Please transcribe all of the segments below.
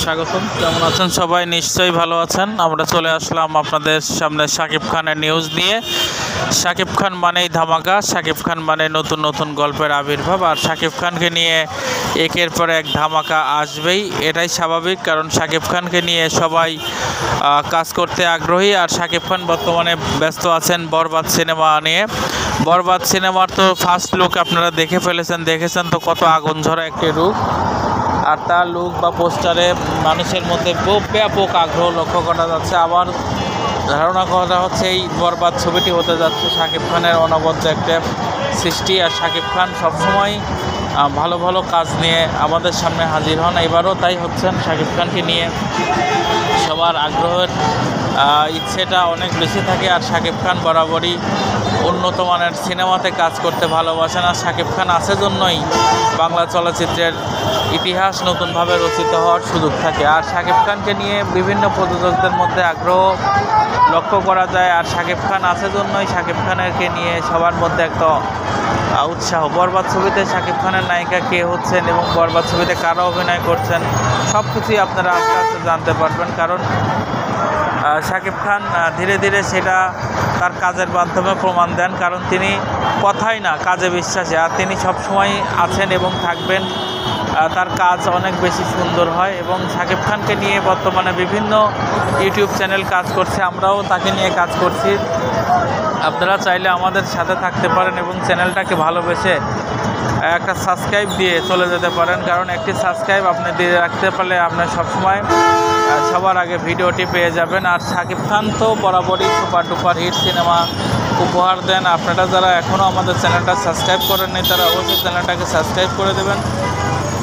স্বাগতম। কেমন আছেন সবাই? নিশ্চয়ই ভালো আছেন। আমরা চলে আসলাম আপনাদের সামনে শাকিব খানের নিউজ নিয়ে। শাকিব খান মানেই ধামাকা, শাকিব খান মানে নতুন নতুন গল্পের আবির্ভাব। আর শাকিব খানকে নিয়ে একের পর এক ধামাকা আসবেই, এটাই স্বাভাবিক, কারণ শাকিব খানকে নিয়ে সবাই কাজ করতে আগ্রহী। আর শাকিব খান বর্তমানে ব্যস্ত আছেন বরবাদ সিনেমা নিয়ে। বরবাদ সিনেমার তো ফার্স্ট লুক আপনারা দেখেছেন তো কত আগুন ঝরা একটি রূপ। আর তার লুক বা পোস্টারে মানুষের মধ্যে ব্যাপক আগ্রহ লক্ষ্য করা যাচ্ছে। আবার ধারণা করা হচ্ছে এই বরবাদ ছবিটি হতে যাচ্ছে শাকিব খানের অনবদ্য একটা সৃষ্টি। আর শাকিব খান সবসময় ভালো ভালো কাজ নিয়ে আমাদের সামনে হাজির হন, এবারও তাই হচ্ছেন। শাকিব খানকে নিয়ে সবার আগ্রহের ইচ্ছেটা অনেক বেশি থাকে। আর শাকিব খান বরাবরই উন্নত মানের সিনেমাতে কাজ করতে ভালোবাসেন। আর শাকিব খান আছে জন্যই বাংলা চলচ্চিত্রের ইতিহাস নতুনভাবে রচিত হওয়ার সুযোগ থাকে। আর শাকিব খানকে নিয়ে বিভিন্ন প্রযোজকদের মধ্যে আগ্রহ লক্ষ্য করা যায়। আর শাকিব খান আছে জন্যই শাকিব খানেরকে নিয়ে সবার মধ্যে একটা উৎসাহ। বরবাদ ছবিতে শাকিব খানের নায়িকা কে হচ্ছেন এবং বরবাদ ছবিতে কারা অভিনয় করছেন সব কিছুই আপনারা আস্তে আস্তে জানতে পারবেন, কারণ শাকিব খান ধীরে ধীরে সেটা তার কাজের মাধ্যমে প্রমাণ দেন, কারণ তিনি কথাই না কাজে বিশ্বাসী। আর তিনি সবসময় আছেন এবং থাকবেন। তার কাজ অনেক বেশি সুন্দর হয় এবং শাকিব খানকে নিয়ে বর্তমানে বিভিন্ন ইউটিউব চ্যানেল কাজ করছে, আমরাও তাকে নিয়ে কাজ করছি। আপনারা চাইলে আমাদের সাথে থাকতে পারেন এবং চ্যানেলটাকে ভালোবেসে একটা সাবস্ক্রাইব দিয়ে চলে যেতে পারেন, কারণ একটি সাবস্ক্রাইব আপনি দিয়ে রাখতে পারলে আপনার সবসময় সবার আগে ভিডিওটি পেয়ে যাবেন। আর শাকিব খান তো বরাবরই সুপার ডুপার হিট সিনেমা উপহার দেন। আপনারা যারা এখনও আমাদের চ্যানেলটা সাবস্ক্রাইব করেননি তারা অবশ্যই চ্যানেলটাকে সাবস্ক্রাইব করে দেবেন,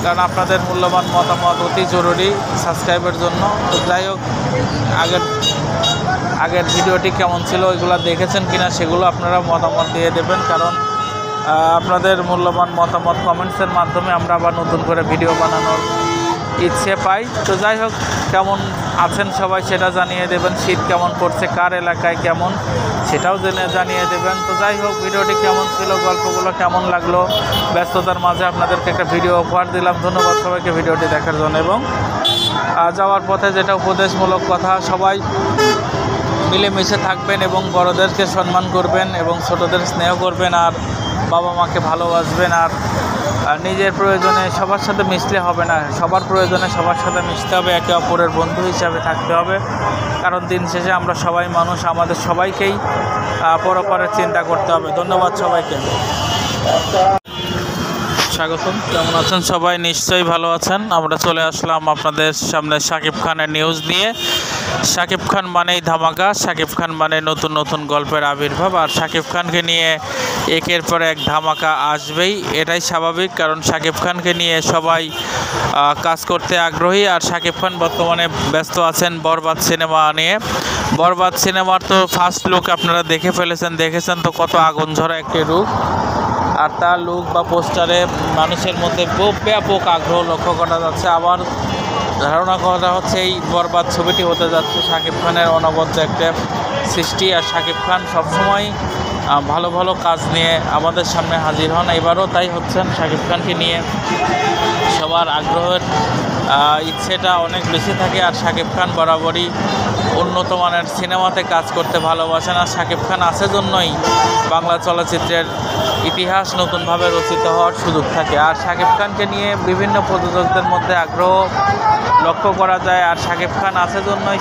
কারণ আপনাদের মূল্যবান মতামত অতি জরুরি সাবস্ক্রাইবের জন্য। তো যাই হোক, আগের ভিডিওটি কেমন ছিল, ওইগুলো দেখেছেন কিনা সেগুলো আপনারা মতামত দিয়ে দেবেন, কারণ আপনাদের মূল্যবান মতামত কমেন্টসের মাধ্যমে আমরা আবার নতুন করে ভিডিও বানানোর ইচ্ছে পাই। তো যাই হোক, কেমন আছেন সবাই সেটা জানিয়ে দেবেন। শীত কেমন পড়ছে, কার এলাকায় কেমন সেটাও জানিয়ে দেবেন। তো যাই হোক, ভিডিওটি কেমন ছিল, গল্পগুলো কেমন লাগলো, ব্যস্ততার মাঝে আপনাদেরকে একটা ভিডিও উপহার দিলাম। ধন্যবাদ সবাইকে ভিডিওটি দেখার জন্য। এবং যাওয়ার পথে যেটা উপদেশমূলক কথা, সবাই মিলেমিশে থাকবেন এবং বড়দেরকে সম্মান করবেন এবং ছোটদের স্নেহ করবেন আর বাবা মাকে ভালোবাসবেন। আর নিজের প্রয়োজনে সবার সাথে মিশলে হবে না, সবার প্রয়োজনে সবার সাথে মিশতে হবে, একে অপরের বন্ধু হিসাবে থাকতে হবে, কারণ দিন শেষে আমরা সবাই মানুষ, আমাদের সবাইকেই পরপরের চিন্তা করতে হবে। ধন্যবাদ সবাইকে। স্বাগতম। কেমন আছেন সবাই? নিশ্চয়ই ভালো আছেন। আমরা চলে আসলাম আপনাদের সামনে শাকিব খানের নিউজ নিয়ে। শাকিব খান মানেই ধামাকা, শাকিব খান মানে নতুন নতুন গল্পের আবির্ভাব। আর শাকিব খানকে নিয়ে একের পর এক ধামাকা আসবেই, এটাই স্বাভাবিক, কারণ শাকিব খানকে নিয়ে সবাই কাজ করতে আগ্রহী। আর শাকিব খান বর্তমানে ব্যস্ত আছেন বরবাদ সিনেমা নিয়ে। বরবাদ সিনেমার তো ফার্স্ট লুক আপনারা দেখেছেন তো কত আগুন ঝরা একটি রূপ। আর তার লুক বা পোস্টারে মানুষের মধ্যে ব্যাপক আগ্রহ লক্ষ্য করা যাচ্ছে। আবার ধারণা করা হচ্ছে এই বরবাদ ছবিটি হতে যাচ্ছে শাকিব খানের অনবদ্য একটা সৃষ্টি। আর শাকিব খান সবসময় ভালো ভালো কাজ নিয়ে আমাদের সামনে হাজির হন, এবারও তাই হচ্ছেন। শাকিব খানকে নিয়ে সবার আগ্রহের ইচ্ছেটা অনেক বেশি থাকে। আর শাকিব খান বরাবরই উন্নত মানের সিনেমাতে কাজ করতে ভালোবাসেন। আর শাকিব খান আছে জন্যই বাংলা চলচ্চিত্রের ইতিহাস নতুনভাবে রচিত হওয়ার সুযোগ থাকে। আর শাকিব খানকে নিয়ে বিভিন্ন প্রযোজকদের মধ্যে আগ্রহ লক্ষ্য করা যায়। আর শাকিব খান আছে জন্যই